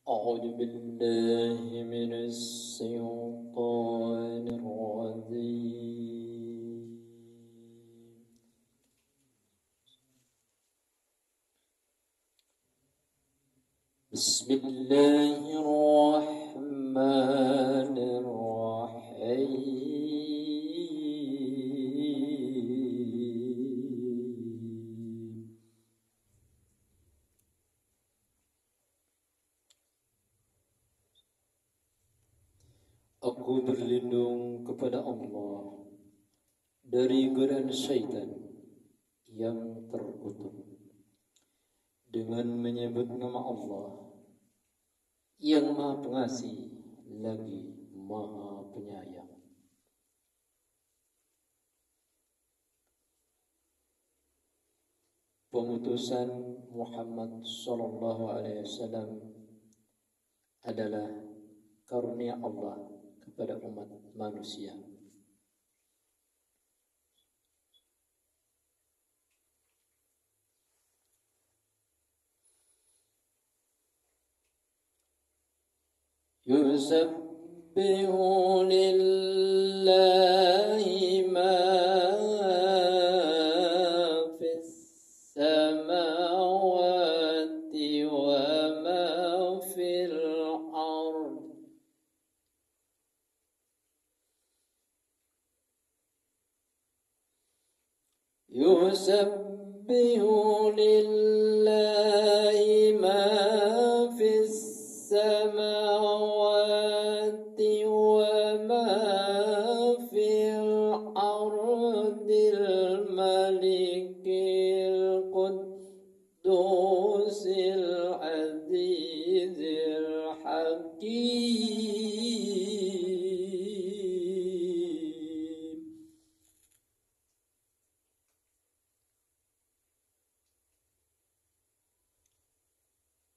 أعوذ بالله من الشيطان الرجيم. بسم الله الرحمن الرحيم. Aku berlindung kepada Allah dari godaan syaitan yang terkutuk dengan menyebut nama Allah yang Maha Pengasih lagi Maha Penyayang. Pengutusan Muhammad sallallahu alaihi wasallam adalah karunia Allah kepada umat manusia. Yusabbihu lillahi ma fis samawati wa ma fil ard. Yusabbihu lillahi ma fis samawati wa ma fil ardil malikil quddusil azizil hakim.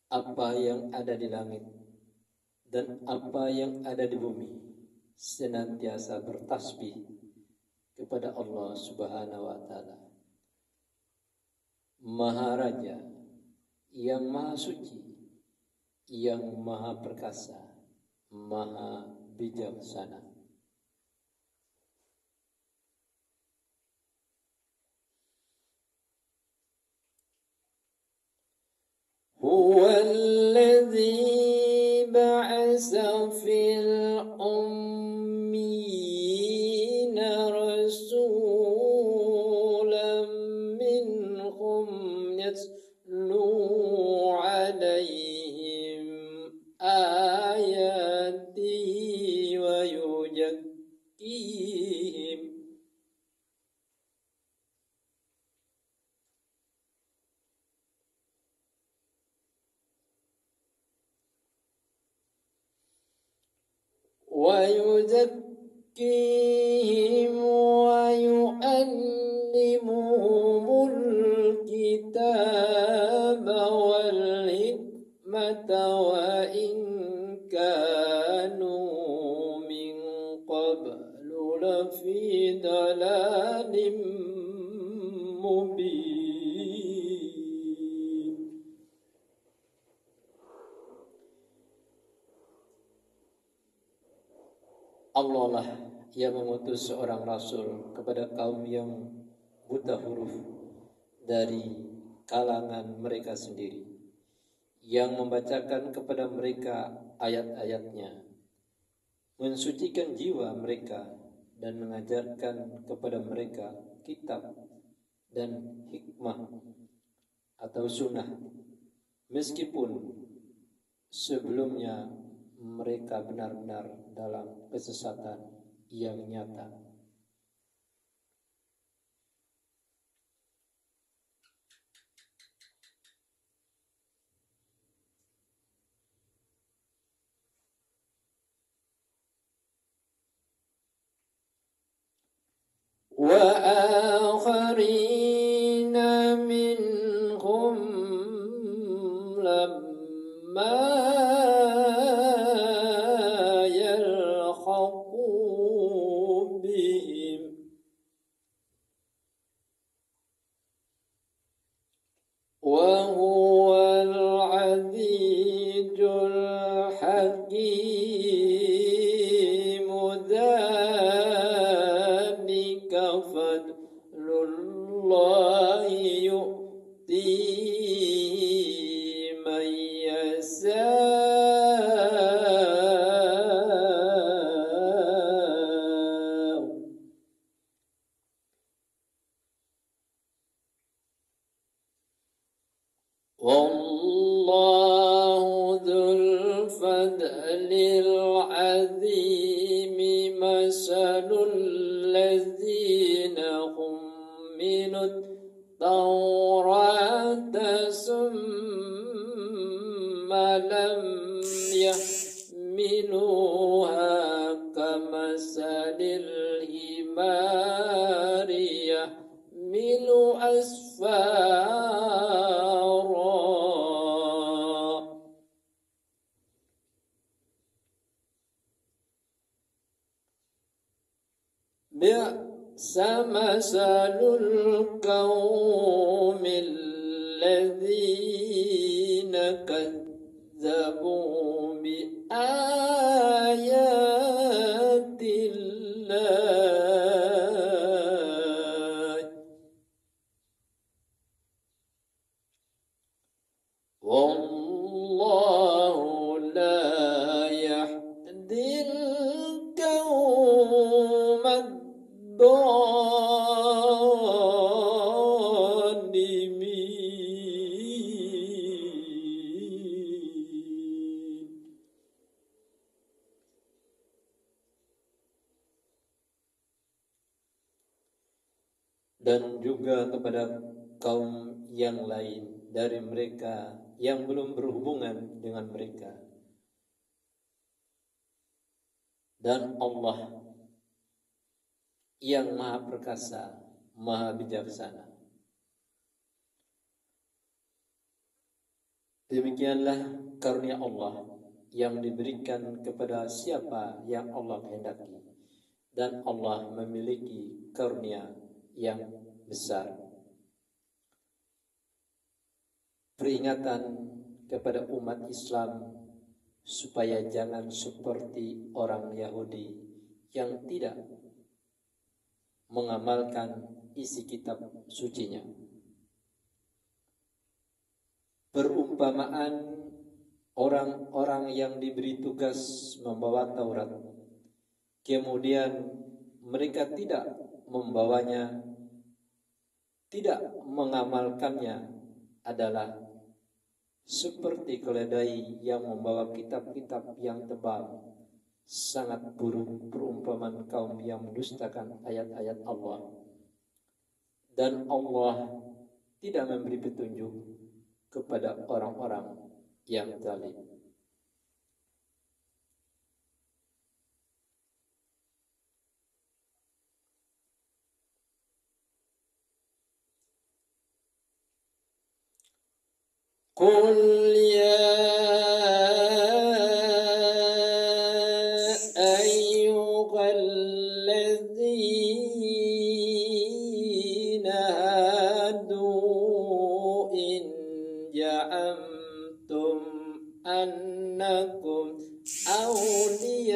Apa yang ada di langit dan apa yang ada di bumi senantiasa bertasbih kepada Allah Subhanahu wa taala, Maha Raja yang Maha Suci, yang Maha Perkasa, Maha Bijaksana. Huwallazi ba'asa fil ummiyina rasulan minhum yatlu alaihim ayatihi wa yuzakkihim wa yu'allimuhumul kitaba wal hikmata wa in kanu min qablu lafi dalalim mubin. Allah lah yang mengutus seorang rasul kepada kaum yang buta huruf dari kalangan mereka sendiri, yang membacakan kepada mereka ayat-ayatnya, mensucikan jiwa mereka dan mengajarkan kepada mereka kitab dan hikmah atau sunnah, meskipun sebelumnya mereka benar-benar dalam kesesatan yang nyata. Wa akharina minhum lamma wa huwal azizul dzalika fadlullahi yu'tihi man yasha'. Wallahu dzul fadlil azimi masalul ladzina humminut tawrata summa lam yahmiluha kamasalil himari yahmilu asfara. Bi'sa masalul qaumil ladzina kadzabu bi ayatillah wallahu la yahdil qaumadh dhalimin. Dan juga kepada kaum yang lain dari mereka yang belum berhubungan dengan mereka. Dan Allah yang maha perkasa, maha bijaksana. Demikianlah karunia Allah yang diberikan kepada siapa yang Allah kehendaki. Dan Allah memiliki karunia yang besar. Peringatan kepada umat Islam supaya jangan seperti orang Yahudi yang tidak mengamalkan isi kitab sucinya. Perumpamaan orang-orang yang diberi tugas membawa Taurat, kemudian mereka tidak membawanya, tidak mengamalkannya, adalah seperti keledai yang membawa kitab-kitab yang tebal. Sangat buruk perumpamaan kaum yang mendustakan ayat-ayat Allah. Dan Allah tidak memberi petunjuk kepada orang-orang yang zalim. Qul ya annakum awliya'u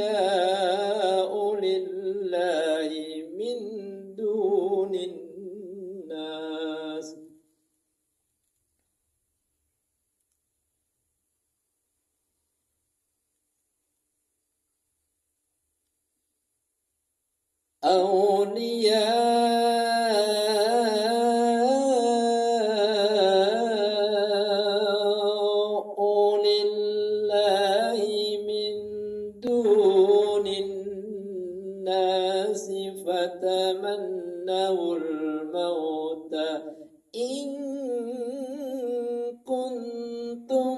lillahi min dunin nas. Fatamannawul mauta in kuntum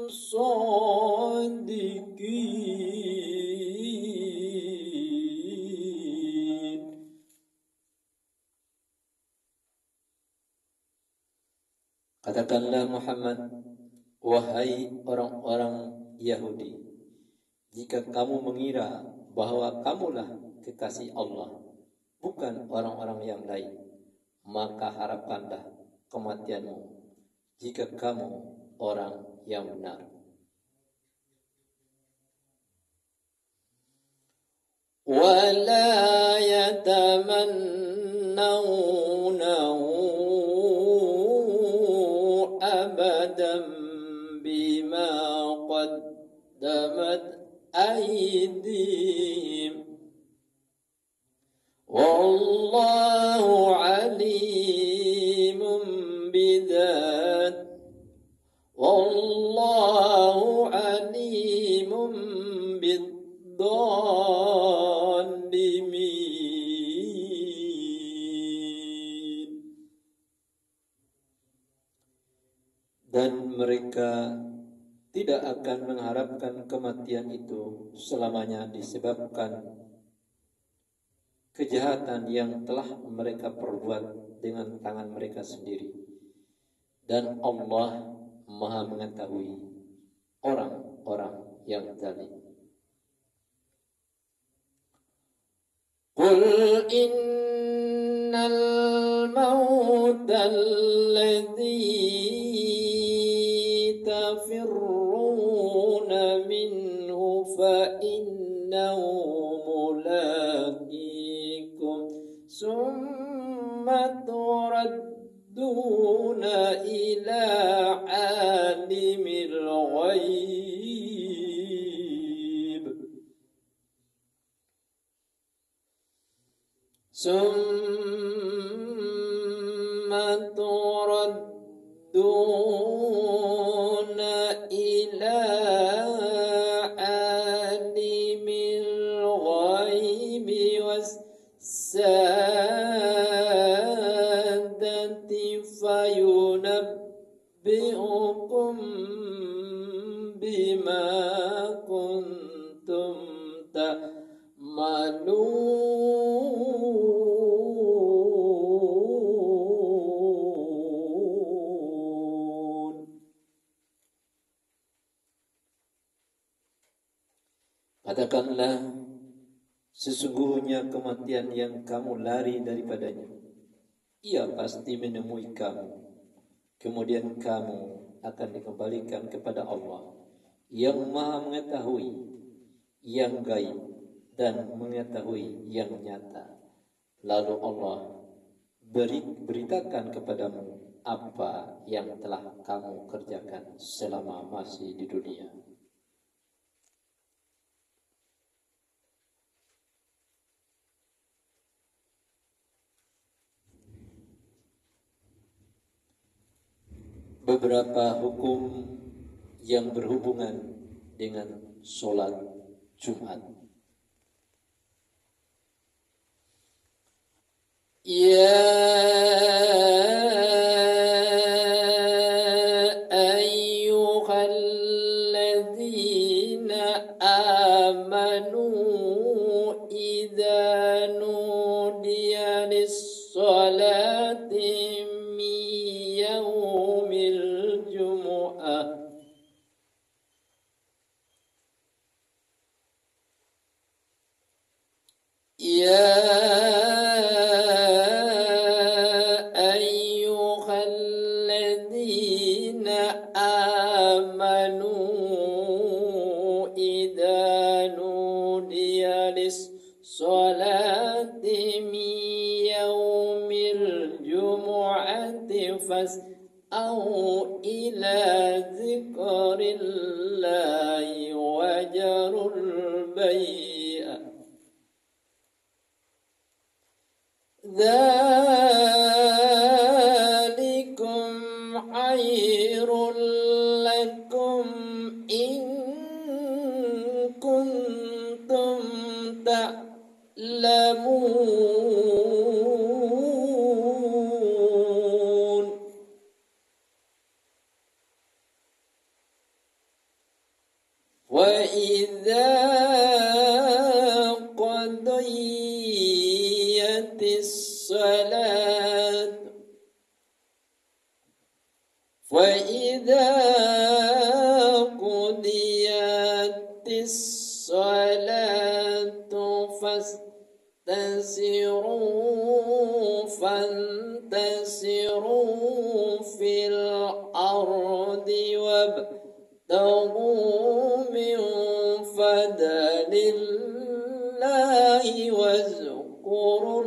shadiqin. Katakanlah Muhammad, wahai orang-orang Yahudi, jika kamu mengira bahwa kamulah kekasih Allah, bukan orang-orang yang lain, maka harapkanlah kematianmu jika kamu orang yang benar. ولا يتمنونه يتمنونه أبدا بما قدمت أيديهم والله عليم بذات والله عليم بالظالمين. Dan mereka tidak akan mengharapkan kematian itu selamanya disebabkan kejahatan yang telah mereka perbuat dengan tangan mereka sendiri. Dan Allah Maha mengetahui orang-orang yang zalim. Qul innal mautal ladzi tafirruna minhu fa innahu mulaqikum summa turadduna ila alimil ghaib summa turadduna ila alimil ghaibi was-sadati fayunabbi'ukum bima kuntum ta'malun. Katakanlah, sesungguhnya kematian yang kamu lari daripadanya, ia pasti menemui kamu. Kemudian kamu akan dikembalikan kepada Allah yang Maha mengetahui yang gaib dan mengetahui yang nyata. Lalu Allah beritakan kepadamu apa yang telah kamu kerjakan selama masih di dunia. Beberapa hukum yang berhubungan dengan sholat Jumat. Ya ayyuhalladzina amanu idza nudiya lis-sholati يا أيها الذين آمنوا إذا نودي للصلاة من يوم الجمعة فاسعوا إلى ذكر الله وذروا البيع ذلكم خير لكم إن كنتم تعلمون. وإذا قضيت الصلاة وإذا قضيت الصلاة فانتشروا في الأرض وابتغوا من فضل الله واذكروا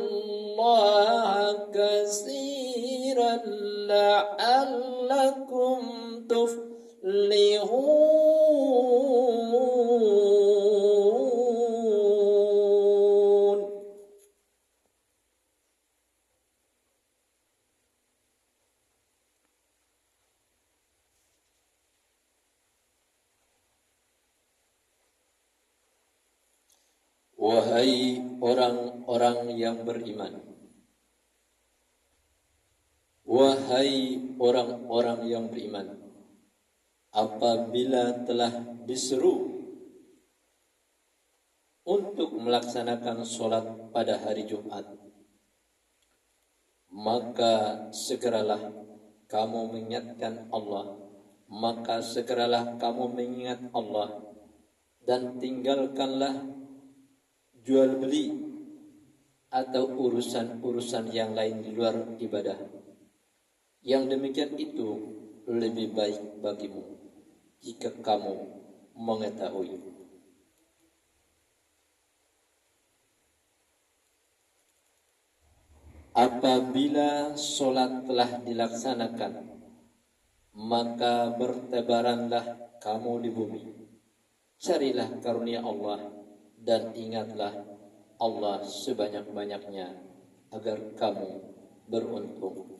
الله كثيرا لعلكم تفلحون. Wahai orang-orang yang beriman, wahai orang-orang yang beriman, apabila telah diseru untuk melaksanakan sholat pada hari Jumat, maka segeralah kamu mengingatkan Allah, maka segeralah kamu mengingat Allah, dan tinggalkanlah jual beli atau urusan-urusan yang lain di luar ibadah. Yang demikian itu lebih baik bagimu jika kamu mengetahui. Apabila sholat telah dilaksanakan, maka bertebaranlah kamu di bumi. Carilah karunia Allah dan ingatlah Allah sebanyak-banyaknya agar kamu beruntung.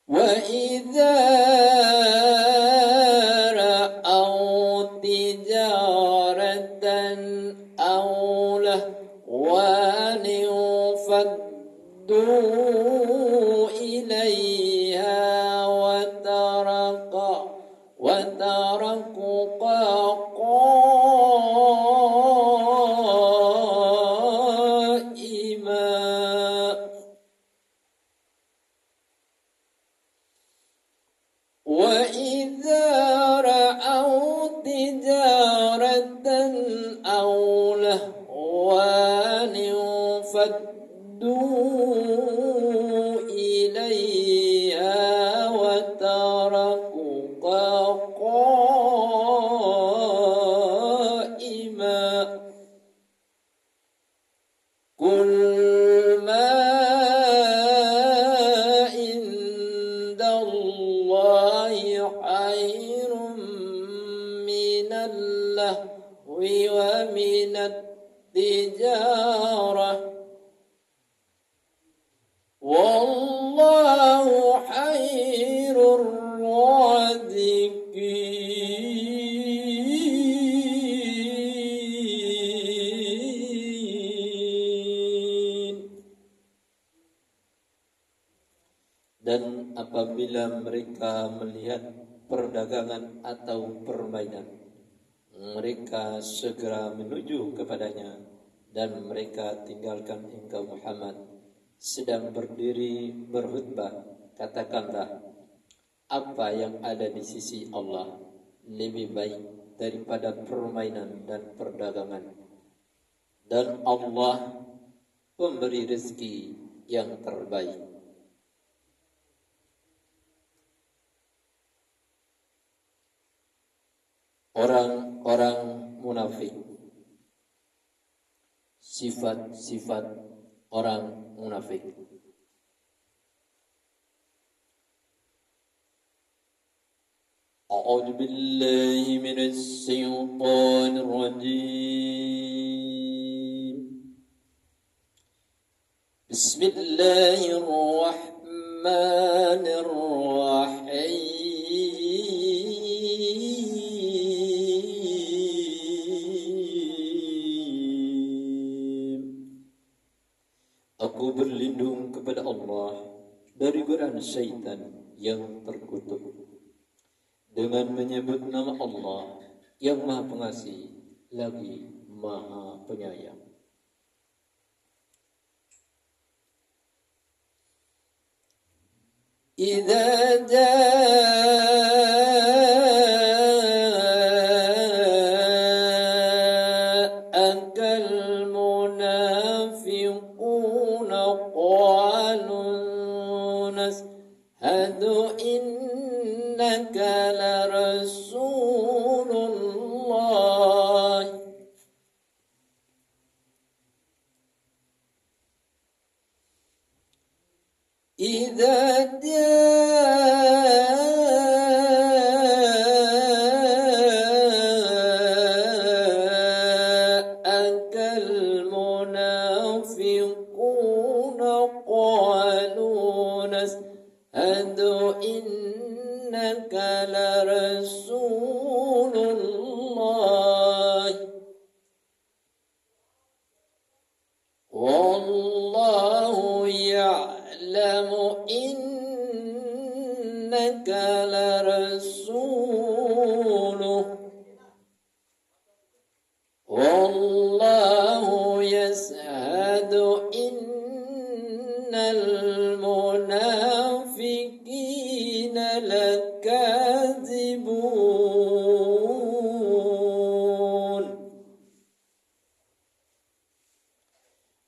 Wa idza ra'aw tijaratan aw lahwan faddu ilaiha وتركوك قائما وإذا رأوا تجارة أو لهوا انفضوا إليها وتركوك قائما قل ما عند الله خير من اللهو ومن التجارة والله خير الرازقين. Dan apabila mereka melihat perdagangan atau permainan, mereka segera menuju kepadanya, dan mereka tinggalkan engkau Muhammad sedang berdiri berkhutbah. Katakanlah, apa yang ada di sisi Allah lebih baik daripada permainan dan perdagangan, dan Allah pemberi rezeki yang terbaik. Orang-orang munafik, sifat-sifat orang munafik. A'udzu billahi minasy syaithanir rajim. Bismillahirrahmanirrahim. Aku berlindung kepada Allah dari godaan syaitan yang terkutuk dengan menyebut nama Allah yang Maha Pengasih lagi Maha Penyayang. Idza ja'akal munafiquna qalu nashhadu innaka la rasulullah إذا جاءك المنافقون قالوا نشهد إنك لرسول الله والله يعلم إنك لرسوله والله يشهد إن المنافقين لكاذبون.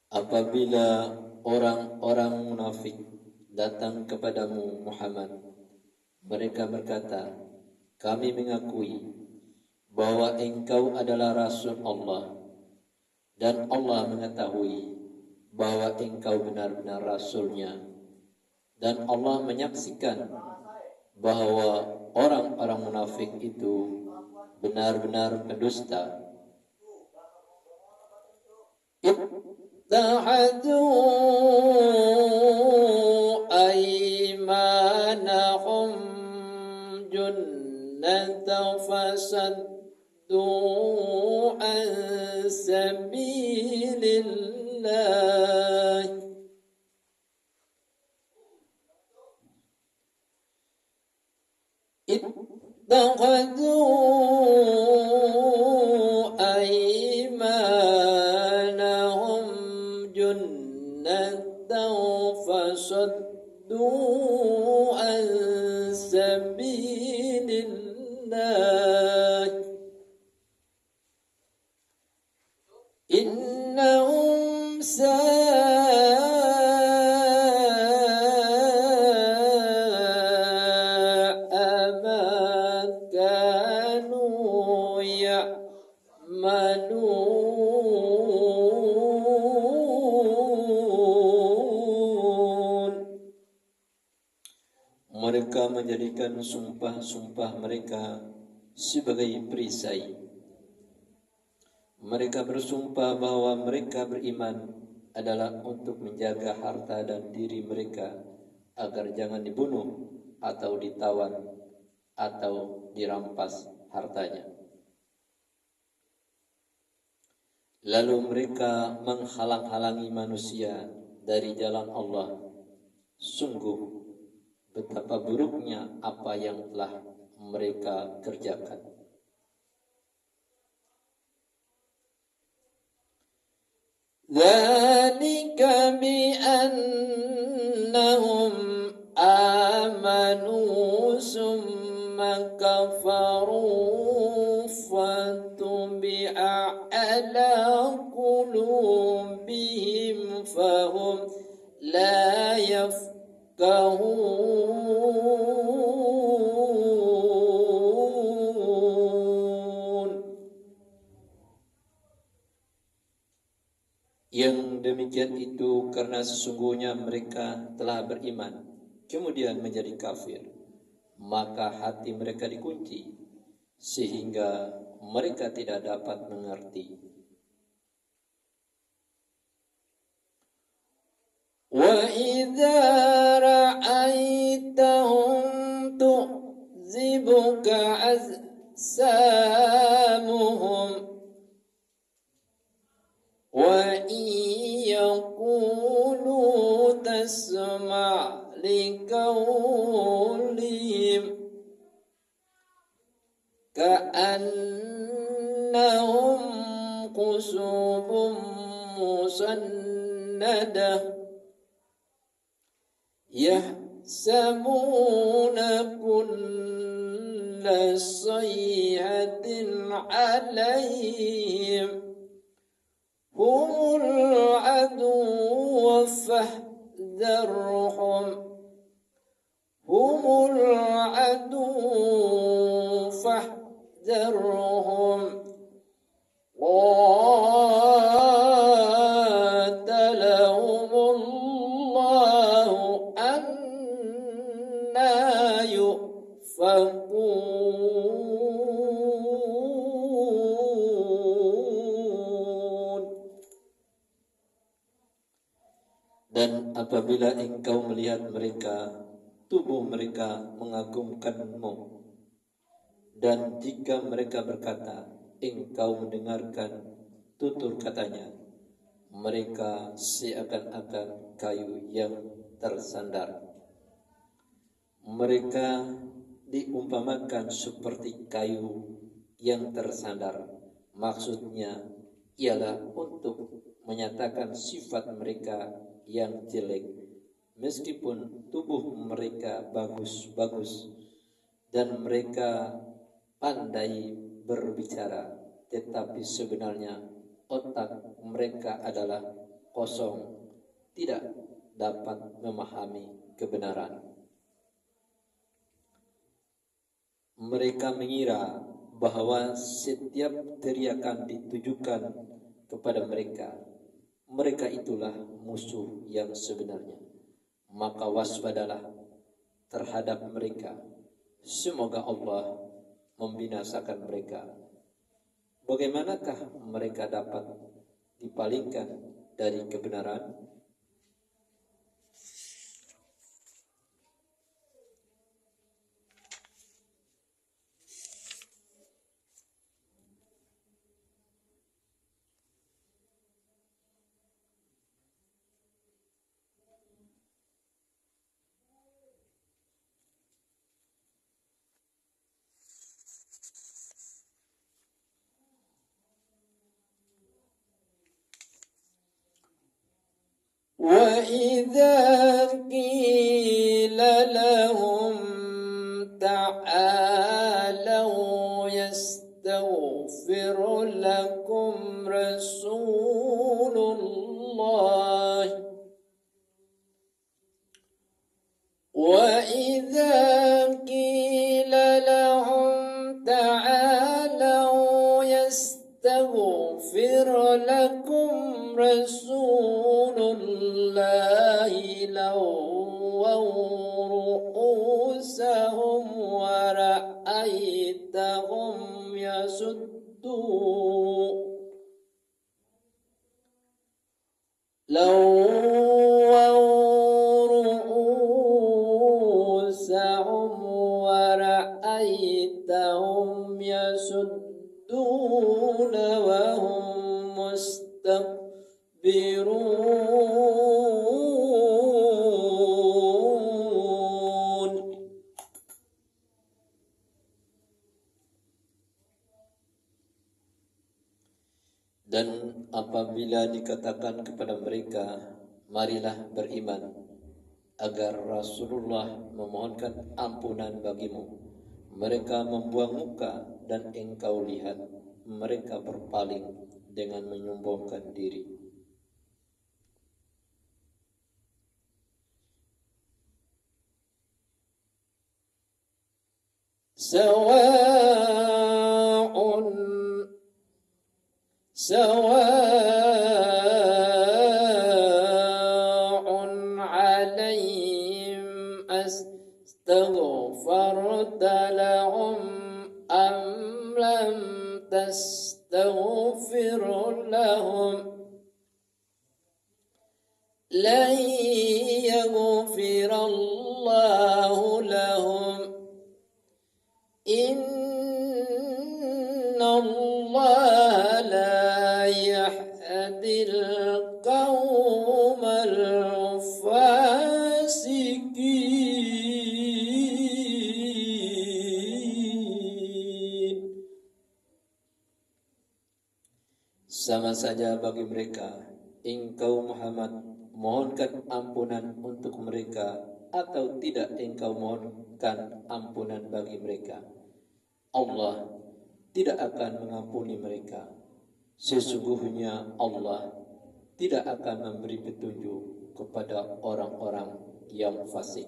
Apabila orang-orang munafik datang kepadamu Muhammad, mereka berkata, kami mengakui bahwa engkau adalah Rasul Allah dan Allah mengetahui bahwa engkau benar-benar Rasulnya dan Allah menyaksikan bahwa orang-orang munafik itu benar-benar pendusta. اتخذوا أيمانهم جنة فصدوا عن سبيل الله اتخذوا أيمانهم جنة فصدوا عن سبيل الله إنهم ساء ما كانوا يعملون. Mereka menjadikan sumpah-sumpah mereka sebagai perisai. Mereka bersumpah bahwa mereka beriman adalah untuk menjaga harta dan diri mereka agar jangan dibunuh atau ditawan atau dirampas hartanya. Lalu mereka menghalang-halangi manusia dari jalan Allah. Sungguh betapa buruknya apa yang telah mereka kerjakan. ذلك بأنهم آمنوا ثم كفروا فتبع على قلوبهم فهم لا يفقهون. Yang demikian itu karena sesungguhnya mereka telah beriman kemudian menjadi kafir, maka hati mereka dikunci sehingga mereka tidak dapat mengerti. Wa idza ra'aitahum tu'zibuka ajsamuhum wa yaqulu tasma' liqawlihim ka'annahum qusubun musannadah yahsabuna kulla sayhatin 'alaihim humul aduwwa fahdharhum humul aduwwa fahdharhum qatalahumullahu Dan apabila engkau melihat mereka, tubuh mereka mengagumkanmu. Dan jika mereka berkata, engkau mendengarkan tutur katanya, mereka seakan-akan kayu yang tersandar. Mereka diumpamakan seperti kayu yang tersandar. Maksudnya ialah untuk menyatakan sifat mereka yang jelek, meskipun tubuh mereka bagus-bagus dan mereka pandai berbicara, tetapi sebenarnya otak mereka adalah kosong, tidak dapat memahami kebenaran. Mereka mengira bahwa setiap teriakan ditujukan kepada mereka. Mereka itulah musuh yang sebenarnya. Maka waspadalah terhadap mereka. Semoga Allah membinasakan mereka. Bagaimanakah mereka dapat dipalingkan dari kebenaran? وَإِذَا قِيلَ لَهُمْ تَعَالَوْا يَسْتَغْفِرْ لَكُمْ رَسُولُ اللَّهِ وَإِذَا قِيلَ لَهُمْ تَعَالَوْا يَسْتَغْفِرْ لَكُمْ رَسُولُ اللَّهِ لَوَّوْا رُءُوسَهُمْ وَرَأَيْتَهُمْ يَصُدُّونَ ورأيتهم يصدون وهم مستكبرون. Dan apabila dikatakan kepada mereka, marilah beriman, agar Rasulullah memohonkan ampunan bagimu, mereka membuang muka dan engkau lihat mereka berpaling dengan menyombongkan diri. Sawa'un alaihim astaghfarta lahum am lam tastaghfir lahum lan yaghfirallahu lahum innallaha la yahdil qaumal fasiqin. Sama saja bagi mereka, engkau Muhammad mohonkan ampunan untuk mereka atau tidak engkau mohonkan ampunan bagi mereka, Allah tidak akan mengampuni mereka. Sesungguhnya Allah tidak akan memberi petunjuk kepada orang-orang yang fasik.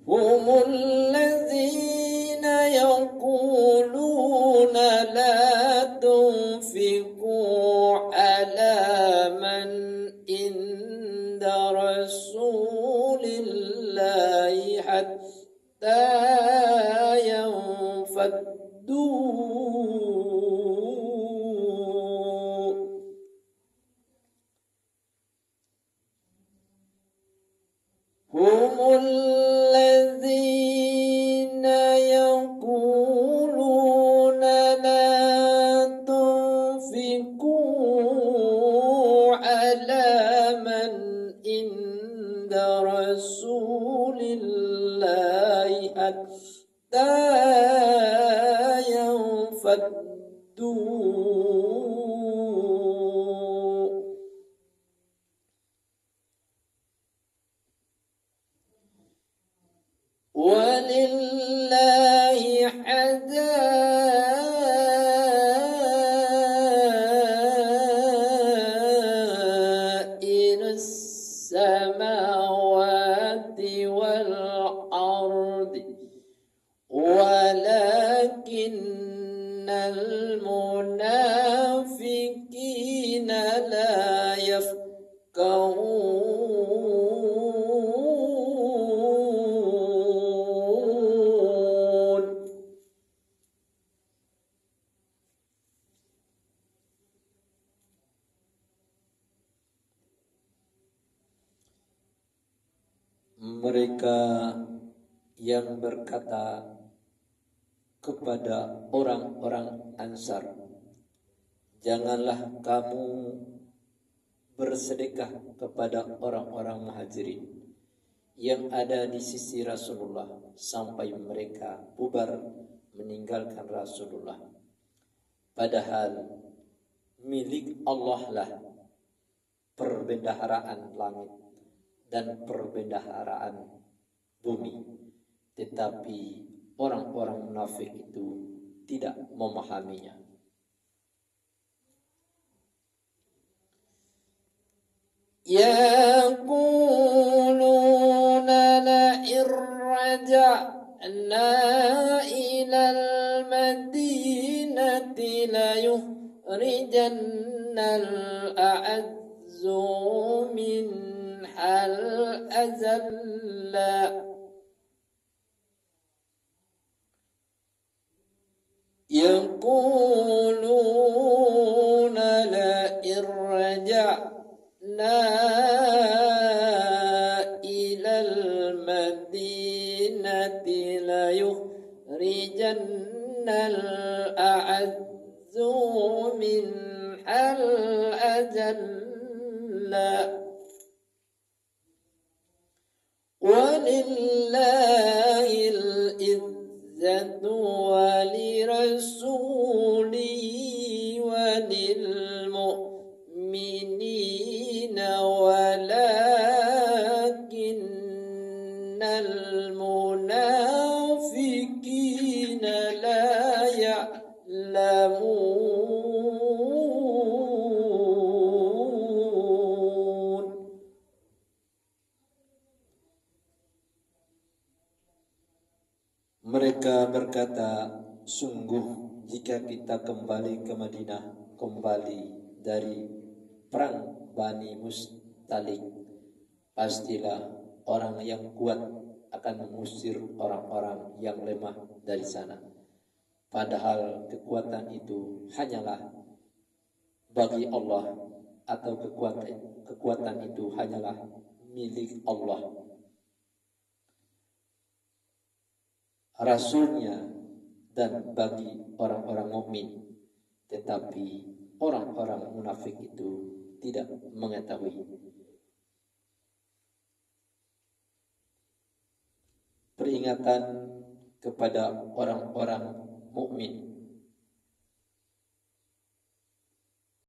Humul ladzina yaquluna la tunfiqu ala man inda rasulillahi hatta yanfad هم الذين يقولون لا تنفقوا على من عند رسول الله حتى ينفضوا ولله حدائر السماوات والأرض ولكن المنافقين لا يفقهون. Mereka yang berkata kepada orang-orang Ansar, janganlah kamu bersedekah kepada orang-orang Muhajirin yang ada di sisi Rasulullah sampai mereka bubar meninggalkan Rasulullah. Padahal milik Allah lah perbendaharaan langit dan perbendaharaan bumi, tetapi orang-orang munafik itu tidak memahaminya. Yaquluna la'in raja'na ilal madinati la yukhrijanna al-a'azzu minhal azalla. يقولون لئن رجعنا إلى المدينة ليخرجن الأعز منها الأذل ولله العزة ولرسوله وللمؤمنين ولكن المنافقين لا يعلمون. Mereka berkata, sungguh jika kita kembali ke Madinah, kembali dari perang Bani Mustalik, pastilah orang yang kuat akan mengusir orang-orang yang lemah dari sana. Padahal kekuatan itu hanyalah bagi Allah, atau kekuatan itu hanyalah milik Allah, Rasulnya, dan bagi orang-orang mukmin. Tetapi orang-orang munafik itu tidak mengetahui. Peringatan kepada orang-orang mukmin